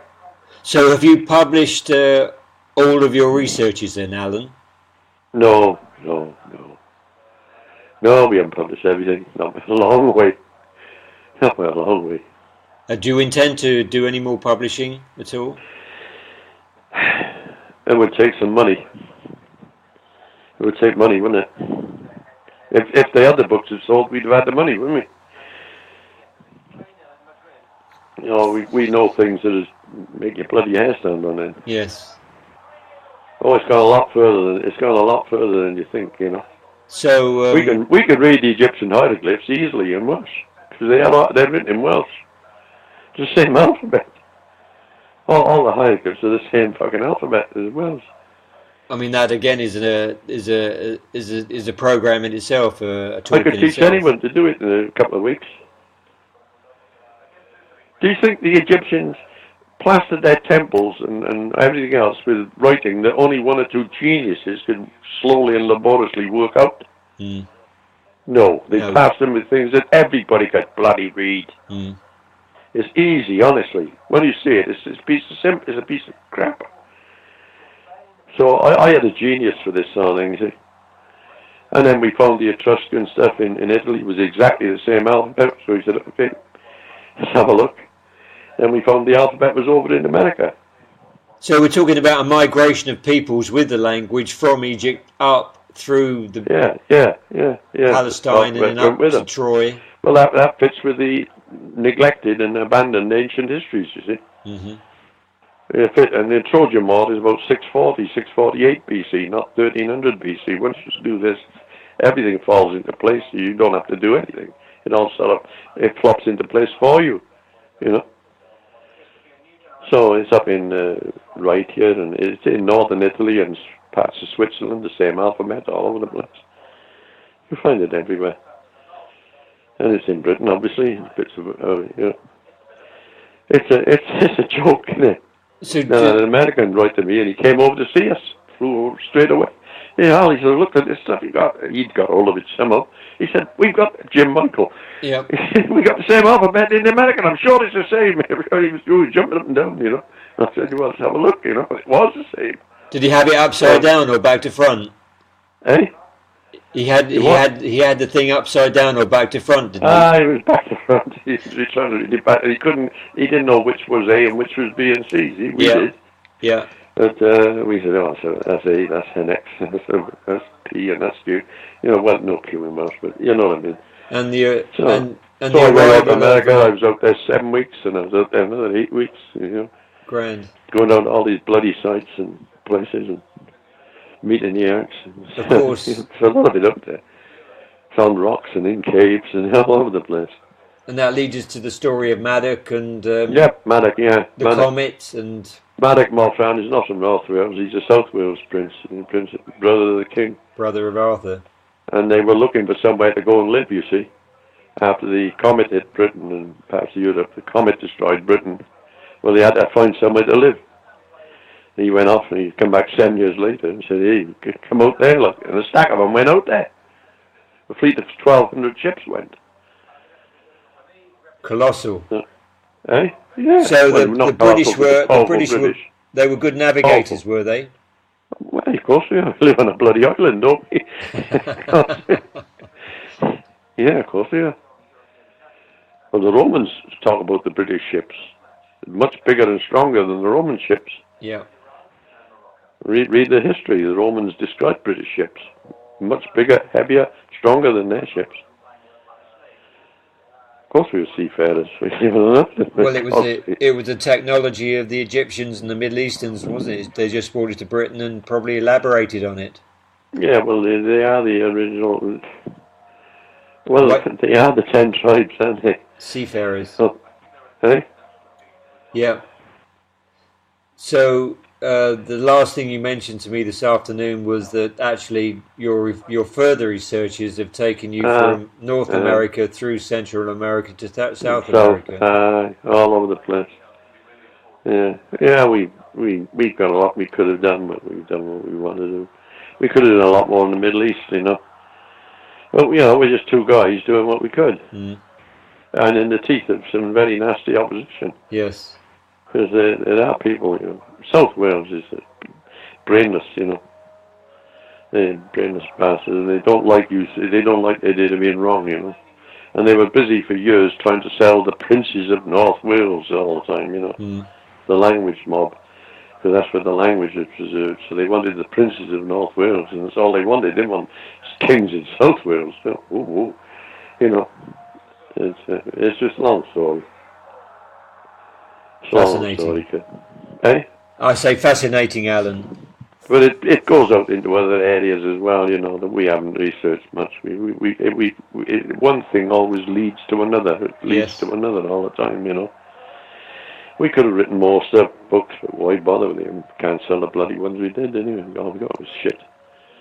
So have you published all of your researches then, Alan?
No, we haven't published everything. Not by a long way. Not by a long way.
Do you intend to do any more publishing at all?
It would take some money. It would take money, wouldn't it? If the other books had sold, we'd have had the money, wouldn't we? We know things that make your bloody hair stand on end.
Yes.
Oh, it's gone a lot further than you think,
So
we could read the Egyptian hieroglyphs easily in Welsh because they're written in Welsh. It's the same alphabet. All the hieroglyphs are the same fucking alphabet as Welsh.
I mean, that again is a program in itself. A talk
I could teach anyone to do it in a couple of weeks. Do you think the Egyptians plastered their temples and everything else with writing that only 1 or 2 geniuses could slowly and laboriously work out? No, they plastered them with things that everybody could bloody read. It's easy, honestly. When you see it, it's a piece of crap. So I had a genius for this sort of thing, you see. And then we found the Etruscan stuff in Italy. It was exactly the same alphabet. So we said, okay, let's have a look. And we found the alphabet was over in America.
So we're talking about a migration of peoples with the language from Egypt up through the Palestine and then up to Troy.
Well, that fits with the neglected and abandoned ancient histories, you see.
Mm-hmm.
And the Trojan War is about 640, 648 BC, not 1300 BC. Once you do this, everything falls into place. You don't have to do anything. It flops into place for you, So it's up in right here, and it's in northern Italy and parts of Switzerland, the same alphabet all over the place. You find it everywhere. And it's in Britain, obviously. Bits of, It's a joke, isn't it?
So,
And an American wrote to me, and he came over to see us. Flew over straight away. Yeah, Al, he said, look at this stuff you got. He'd got hold of it somehow. He said, we've got Jim Michael.
yeah.
We got the same alphabet in the American. I'm sure it's the same. Everybody was doing, jumping up and down, you know. I said, well, let's have a look, you know. It was the same.
Did he have it upside down or back to front?
Eh?
He had the thing upside down or back to front, didn't he?
It was back to front. He turned it back. He didn't know which was A and which was B and C. We did.
Yeah.
But we said, oh, so that's A, that's an X, that's P, and that's Q. You know, well, no Q in mouse, but you know what I mean.
And the
So
and
I
the
went out to
arrival
America.
of,
I was out there 7 weeks, and I was out there another 8 weeks. You know,
grand.
going down to all these bloody sites and places and meeting the Yanks.
Of course.
There's a lot of it up there. Found rocks and in caves and all over the place.
And that leads us to the story of Maddock and
Yep, Maddock, yeah.
the
Maddock.
comet and
Maddock Malfrown is not from North Wales. He's a South Wales prince, brother of the king.
brother of Arthur.
And they were looking for somewhere to go and live, you see. After the comet hit Britain and parts of Europe, the comet destroyed Britain. Well, they had to find somewhere to live. And he went off and he come back 7 years later and said, hey, come out there, look. And a stack of them went out there. A fleet of 1,200 ships went.
Colossal.
Eh? Yeah.
So
Well,
the
not
British
powerful,
were
but
the
powerful
British were they were good navigators, were they?
Well, of course we are. We live on a bloody island, don't we? Yeah, of course we are. Well, the Romans talk about the British ships. Much bigger and stronger than the Roman ships.
Yeah.
Read the history. The Romans described British ships. Much bigger, heavier, stronger than their ships. Of course we were seafarers.
Well, it was the technology of the Egyptians and the Middle Easterns, wasn't it? They just brought it to Britain and probably elaborated on it.
Yeah, well, they are the original. Well,
What?
they are the 10 tribes, aren't they?
Seafarers.
Oh, eh?
Yeah. So the last thing you mentioned to me this afternoon was that actually your further researches have taken you from North America through Central America to South America.
All over the place. Yeah. We got a lot we could have done, but we've done what we wanted to do. We could have done a lot more in the Middle East, you know. But we're just two guys doing what we could, and in the teeth of some very nasty opposition.
Yes.
Because there are people, you know. South Wales is brainless, you know. They're brainless bastards, and they don't like you. They don't like the idea of being wrong, you know. And they were busy for years trying to sell the princes of North Wales all the time, you know. The language mob, because that's where the language is preserved. So they wanted the princes of North Wales, and that's all they wanted. They didn't want kings in South Wales. So, you know, it's just a long story.
Fascinating.
Eh?
I say fascinating, Alan.
But it goes out into other areas as well, you know, that we haven't researched much. One thing always leads to another. It leads to another all the time, you know. We could have written more stuff, books, but why bother with them? Can't sell the bloody ones we did anyway. All we got was shit.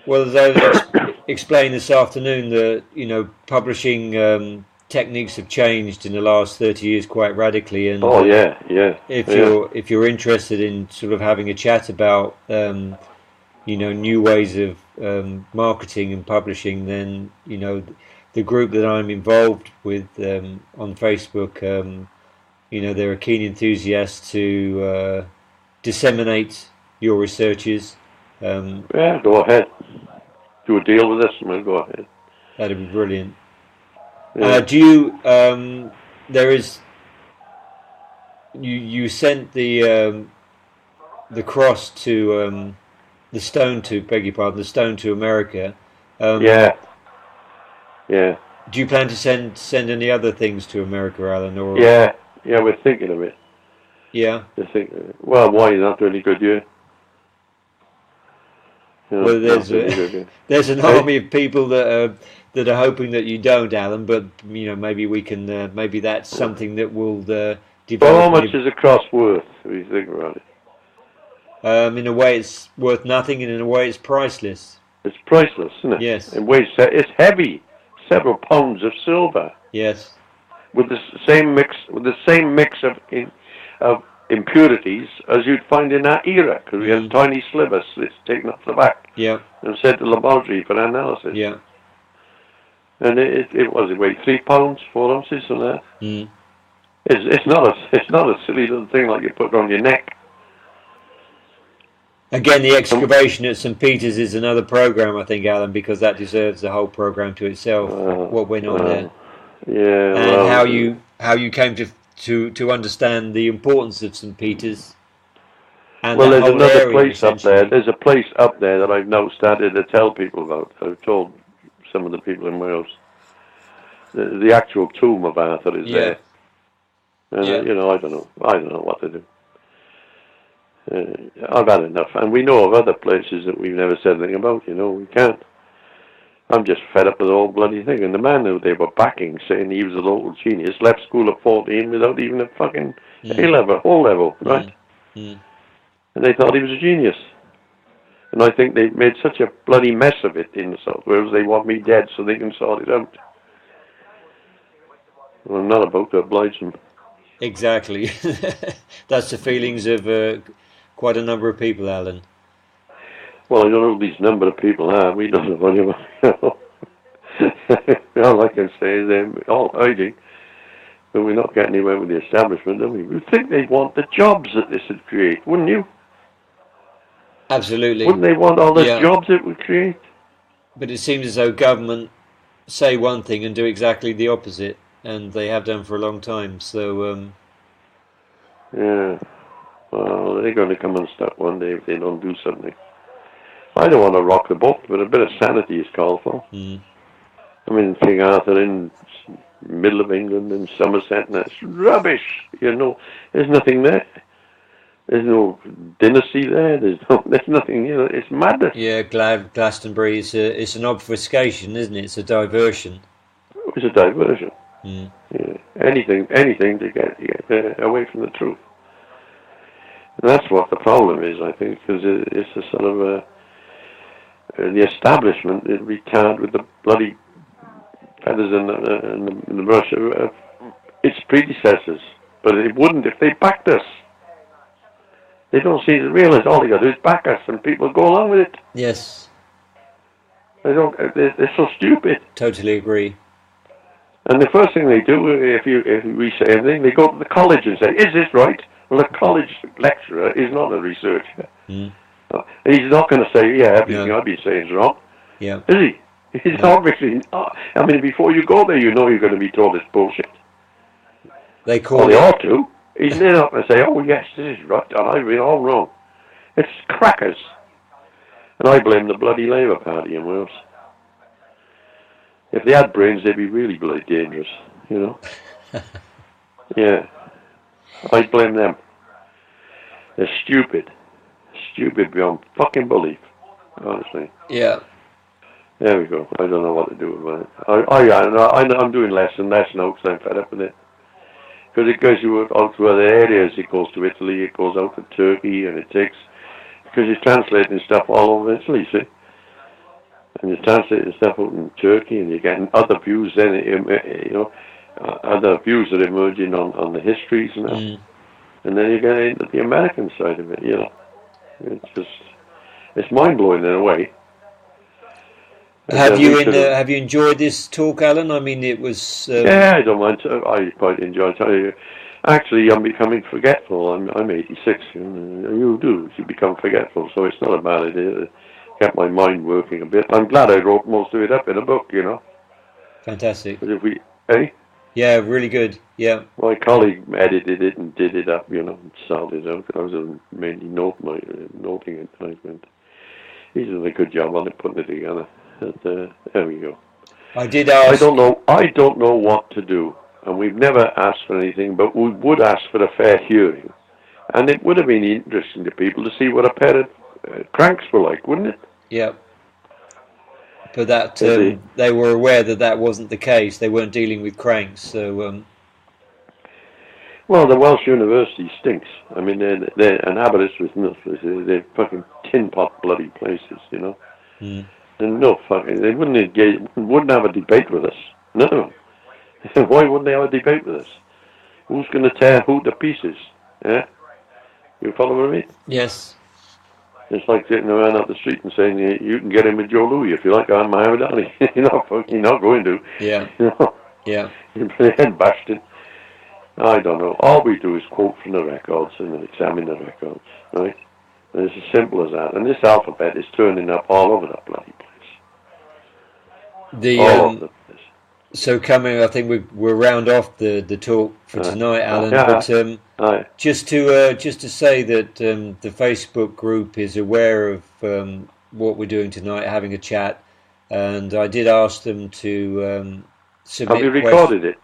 Well, as I explained this afternoon, that publishing techniques have changed in the last 30 years quite radically. And if you're interested in sort of having a chat about new ways of marketing and publishing, then the group that I'm involved with on Facebook, they're a keen enthusiast to disseminate your researches.
Go ahead. Do a deal with us, and we'll go ahead.
That'd be brilliant.
Yeah.
Do you? There is. You sent the cross to the stone to the stone to America.
Yeah.
Do you plan to send any other things to America, Alan? Or
yeah, we're thinking of it.
Yeah.
Well, why is that really good? Yeah.
Well, there's an army of people that are hoping that you don't, Alan. But maybe we can. Maybe that's something that will develop.
Well, how much is a cross worth? If you think about it.
In a way, it's worth nothing, and in a way, it's priceless.
It's priceless, isn't it?
Yes.
It weighs. It's heavy, several pounds of silver.
Yes.
With the same mix of impurities as you'd find in that era, because we had tiny slivers that's taken off the back and sent to the laboratory for analysis.
Yeah.
And it was, it weighed 3 pounds, 4 ounces, and that.
Mm.
It's not a silly little thing like you put on your neck.
Again, the excavation at St. Peter's is another program, I think, Alan, because that deserves the whole program to itself. What went on there,
yeah,
and how you came to understand the importance of St. Peter's. And
well, there's another place up there. There's a place up there that I've now started to tell people about. I've told some of the people in Wales. The actual tomb of Arthur is there. You know, I don't know what to do. I've had enough, and we know of other places that we've never said anything about. You know, we can't. I'm just fed up with the whole bloody thing. And the man who they were backing, saying he was a local genius, left school at 14 without even a fucking A-level, O-level, right? And they thought he was a genius. And I think they've made such a bloody mess of it in the South Wales. They want me dead so they can sort it out. Well, I'm not about to oblige them.
Exactly. That's the feelings of quite a number of people, Alan. Well,
I don't know who these number of people are. We don't know anyone. All I can say is they're all hiding. But we're not getting anywhere with the establishment, do we? You'd think they'd want the jobs that this would create, wouldn't you?
Absolutely.
Wouldn't they want all the jobs it would create?
But it seems as though government say one thing and do exactly the opposite, and they have done for a long time. So,
yeah. Well, they're going to come unstuck one day if they don't do something. I don't want to rock the boat, but a bit of sanity is called for. I mean, King Arthur in middle of England and Somerset, and that's rubbish. You know, there's nothing there. There's no dynasty there. There's nothing. You know, it's madness.
Yeah, Glastonbury is it's an obfuscation, isn't it? It's a diversion.
It's a diversion. Yeah. Anything to get away from the truth. And that's what the problem is, I think, because it's a sort of the establishment is retard with the bloody feathers and the brush of its predecessors. But it wouldn't if they backed us. They don't seem to realise all they got to do is back us, and people go along with it.
Yes.
They don't. They're so stupid.
Totally agree.
And the first thing they do, if we say anything, they go to the college and say, "Is this right?" Well, a college lecturer is not a researcher. He's not going to say, "Yeah, everything I've been saying is wrong."
Yeah.
Is he? He's obviously not. I mean, before you go there, you know you're going to be told it's bullshit.
They call
they ought to. He's not going to say, "Oh yes, this is right," and I've been all wrong. It's crackers. And I blame the bloody Labour Party in Wales. If they had brains, they'd be really bloody dangerous, you know. Yeah. I blame them. They're stupid. Stupid beyond fucking belief, honestly.
Yeah.
There we go. I don't know what to do about it. I'm doing less and less now because I'm fed up with it. Because it goes out to other areas. It goes to Italy, it goes out to Turkey, and it takes... Because he's translating stuff all over Italy, see? And you're translating stuff out in Turkey, and you're getting other views then, you know, other views that are emerging on the histories and that. And then you get into the American side of it, you know. It's mind-blowing in a way.
Have you enjoyed this talk, Alan? I mean, it was...
Yeah, I don't mind. I quite enjoy it. Actually, I'm becoming forgetful. I'm 86, and you do. You become forgetful, so it's not a bad idea to get my mind working a bit. I'm glad I wrote most of it up in a book, you know.
Fantastic.
But if we...
Yeah, really good. Yeah.
My colleague edited it and did it up, you know, and sorted it out. I was mainly noting it. He's done a good job on it, putting it together. But, there we go.
I did ask...
I don't know what to do. And we've never asked for anything, but we would ask for a fair hearing. And it would have been interesting to people to see what a pair of cranks were like, wouldn't it?
Yeah. But that they were aware that wasn't the case. They weren't dealing with cranks, so...
Well, the Welsh University stinks. I mean, they're inhabitants with nothing. They're fucking tin pot bloody places, you know. No fucking... They wouldn't have a debate with us. No. Why wouldn't they have a debate with us? Who's going to tear who to pieces? Yeah? You follow what I mean?
Yes.
It's like sitting around up the street and saying you can get in with Joe Louis if you like. I'm Muhammad Ali. You're not going to.
Yeah.
You know,
Yeah.
you're head bashed in. I don't know. All we do is quote from the records and examine the records, right? And it's as simple as that. And this alphabet is turning up all over the bloody place. All over the place.
So coming, I think we'll round off the talk for tonight, Alan. But just to say that the Facebook group is aware of what we're doing tonight, having a chat, and I did ask them to submit.
Have you recorded it?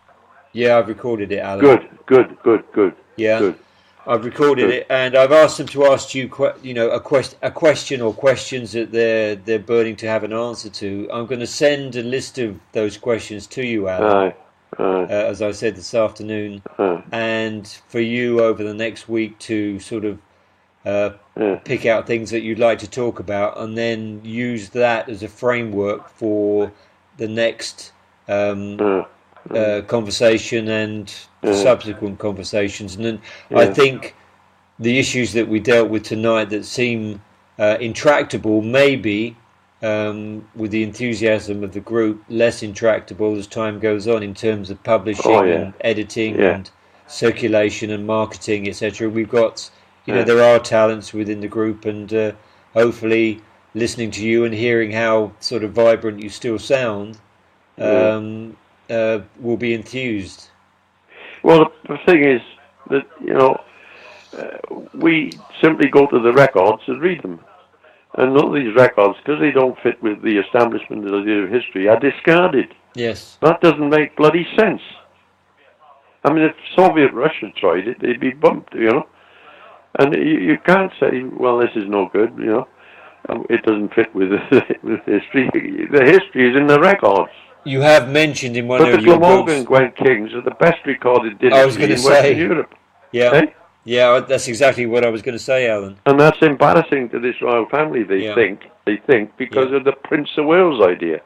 Yeah, I've recorded it, Alan.
Good.
Yeah,
good.
I've recorded it, and I've asked them to ask you, a question or questions that they're burning to have an answer to. I'm going to send a list of those questions to you, Alan. As I said this afternoon, and for you over the next week to sort of pick out things that you'd like to talk about, and then use that as a framework for the next conversation and subsequent conversations. And then I think the issues that we dealt with tonight that seem intractable may be, with the enthusiasm of the group, less intractable as time goes on in terms of publishing and editing and circulation and marketing, etc. We've got, there are talents within the group, and hopefully listening to you and hearing how sort of vibrant you still sound, will be enthused.
Well, the thing is that, we simply go to the records and read them. And none of these records, because they don't fit with the establishment of the history, are discarded.
Yes.
That doesn't make bloody sense. I mean, if Soviet Russia tried it, they'd be bumped, And you can't say, well, this is no good, It doesn't fit with the history. The history is in the records.
You have mentioned in one of your books...
But the Glamorgan and Gwent Kings are the best recorded dynasty in Western Europe.
Yeah.
Eh?
Yeah, that's exactly what I was going to say, Alan.
And that's embarrassing to this royal family, they think, because of the Prince of Wales idea.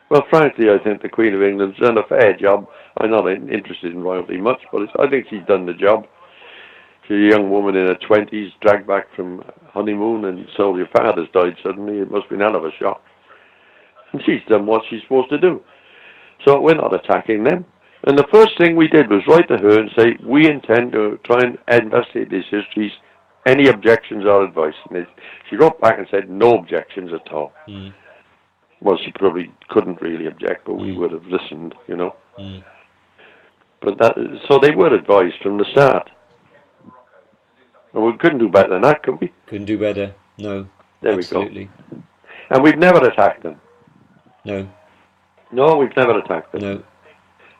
Well, frankly, I think the Queen of England's done a fair job. I'm not interested in royalty much, but I think she's done the job. She's a young woman in her 20s, dragged back from honeymoon, and so your father's died suddenly. It must have been hell of a shock. And she's done what she's supposed to do. So we're not attacking them. And the first thing we did was write to her and say, we intend to try and investigate these histories. Any objections or advice? And she wrote back and said, no objections at all. Well, she probably couldn't really object, but we would have listened, But so they were advised from the start. And we couldn't do better than that, could we?
Couldn't do better, no.
There
absolutely.
We go. And we've never attacked them.
No.
No, we've never attacked them.
No.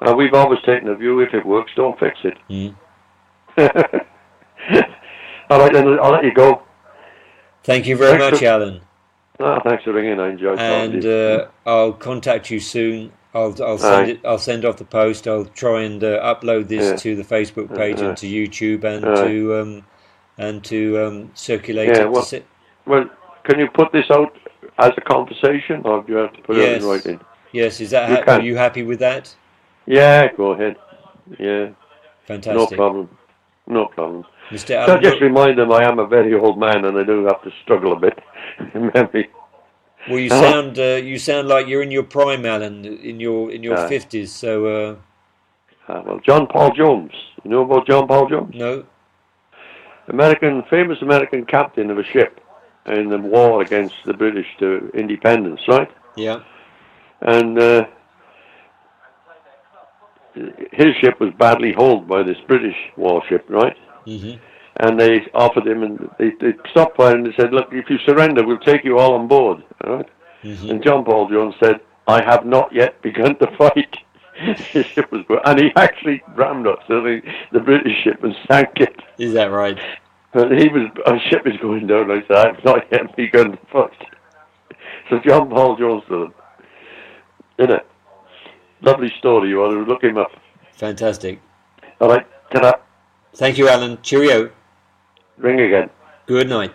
And we've always taken the view, if it works, don't fix it. All right, then I'll let you go.
Thank you very much, Alan.
Thanks for ringing. I enjoyed talking to you.
And I'll contact you soon. I'll send it. I'll send off the post. I'll try and upload this to the Facebook page and to YouTube and to circulate it.
Well, can you put this out as a conversation, or do you have to put it in writing?
Yes. Is that? Are you happy with that?
Yeah, go ahead. Yeah.
Fantastic.
No problem.
Mr. Alan,
so just remind them I am a very old man and I do have to struggle a bit in memory.
Well, you sound like you're in your prime, Alan, in your 50s. So.
Well, John Paul Jones. You know about John Paul Jones?
No.
Famous American captain of a ship in the war against the British to independence, right?
Yeah.
And his ship was badly holed by this British warship, right?
Mm-hmm.
And they offered him, and they stopped fighting and they said, look, if you surrender, we'll take you all on board, right? Mm-hmm. And John Paul Jones said, I have not yet begun to fight. His ship was good. And he actually rammed us, so the British ship, and sank it.
Is that right?
And our ship is going down. I said, I've not yet begun to fight. So John Paul Jones did it. Isn't it? Lovely story. You ought to look him up.
Fantastic.
All right. Ta-da.
Thank you, Alan. Cheerio.
Ring again.
Good night.